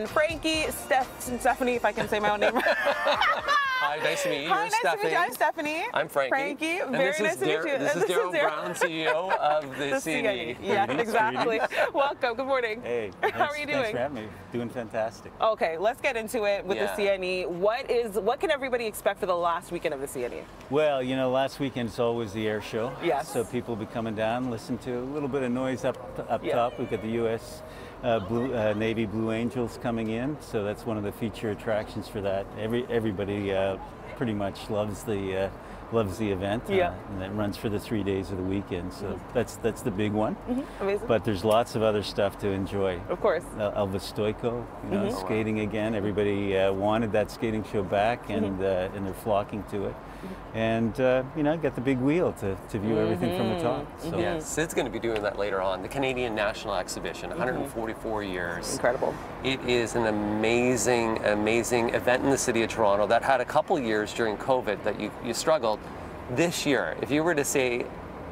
and Frankie, Stephanie, if I can say my own name. Hi, nice to meet you. Hi, nice Stephanie. to meet you. I'm Stephanie. I'm Frankie. Frankie, and very nice to meet you. This is Darrell Brown, CEO of the CNE. Yeah, exactly. Welcome. Good morning. Hey, how are you doing? Thanks for having me. Doing fantastic. Okay, let's get into it with the CNE. What can everybody expect for the last weekend of the CNE? Well, you know, last weekend is always the air show. Yes. So people will be coming down, listen to a little bit of noise up top. We've got the U.S. Navy Blue Angels coming in, so that's one of the feature attractions for that. Everybody pretty much loves the event, and it runs for the 3 days of the weekend. So that's the big one. Amazing. But there's lots of other stuff to enjoy. Of course. Elvis Stoico, you know, skating again. Everybody wanted that skating show back, and they're flocking to it. And you know, get the big wheel to view everything from the top. So. Yeah, Sid's going to be doing that later on. The Canadian National Exhibition, 144 years. Incredible. It is an amazing, amazing event in the city of Toronto that had a couple years during COVID that you struggled. This year, if you were to say,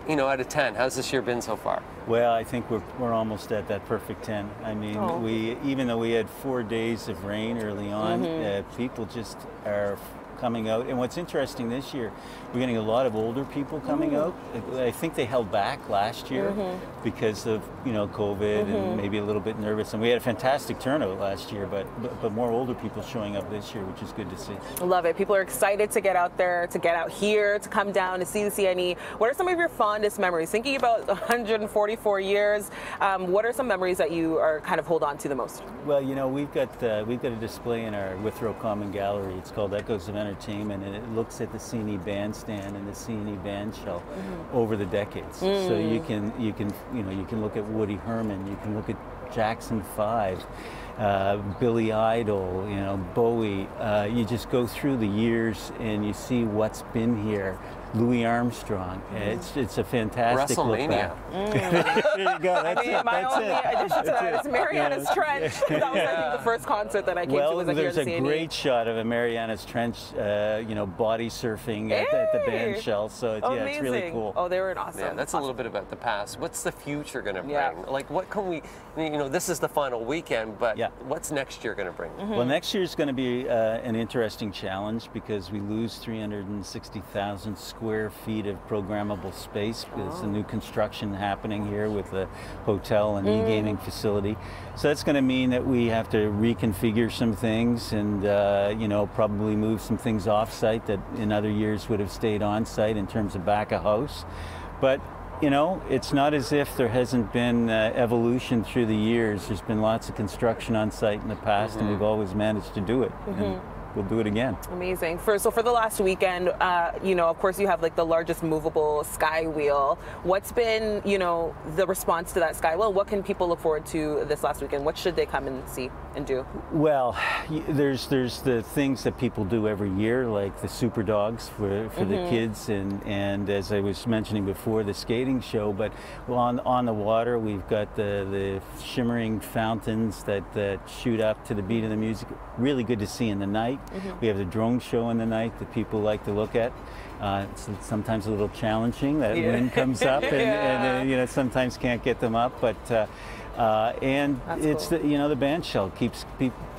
you know, out of 10, how's this year been so far? Well, I think we're almost at that perfect 10. I mean, even though we had 4 days of rain early on, people just are coming out. And what's interesting this year, we're getting a lot of older people coming out. I think they held back last year because of, you know, COVID and maybe a little bit nervous. And we had a fantastic turnout last year, but more older people showing up this year, which is good to see. I love it. People are excited to get out there, to get out here, to come down to see the CNE. What are some of your fondest memories? Thinking about 144 years, what are some memories that you are kind of hold on to the most? Well, you know, we've got a display in our Withrow Common Gallery. It's called Echoes of Entertainment, and it looks at the CNE bandstand and the CNE band shell over the decades. So you can look at Woody Herman, you can look at Jackson 5, Billy Idol, you know, Bowie. You just go through the years and you see what's been here. Louis Armstrong. It's a fantastic look back. There you go. That's my only addition to that is Mariana's Trench. That was, I think, the first concert that I came to was here at the CNE. There's a great shot of a Mariana's Trench, you know, body surfing at the band shell. So it's really cool. Oh, they were awesome. Yeah, that's a little bit about the past. What's the future going to bring? Like, what can we? You know, this is the final weekend, but what's next year going to bring? Well, next year's going to be an interesting challenge because we lose 360,000 square feet of programmable space. There's a new construction happening here with the hotel and e-gaming facility. So that's going to mean that we have to reconfigure some things and you know, probably move some things off-site that in other years would have stayed on-site in terms of back of house. But you know, it's not as if there hasn't been evolution through the years. There's been lots of construction on site in the past, and we've always managed to do it. And we'll do it again. Amazing. So for the last weekend, you know, of course you have like the largest movable sky wheel. What's been, you know, the response to that sky wheel? What can people look forward to this last weekend? What should they come and see and do? Well, there's the things that people do every year, like the super dogs for the kids, and as I was mentioning before, the skating show. But on the water, we've got the shimmering fountains that shoot up to the beat of the music. Really good to see in the night. We have the drone show in the night that people like to look at. It's sometimes a little challenging. That wind comes up, and you know, sometimes can't get them up. But and it's cool. You know, the band shell keeps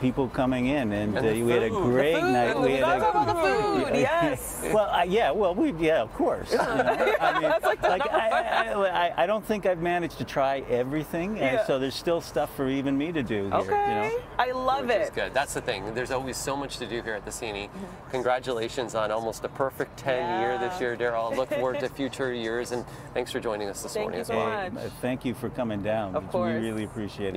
people coming in, and we had a great night. We had the food. Yes. Well, of course. You know? I mean, I don't think I've managed to try everything, and so there's still stuff for even me to do here. Okay. You know? I love it. Which is good. That's the thing. There's always so much to do here at the CNE. Congratulations on almost a perfect 10 year this year, Darrell. Look forward to future years, and thanks for joining us this morning as well. Thank you so much. Thank you for coming down. Of course. We really appreciate it.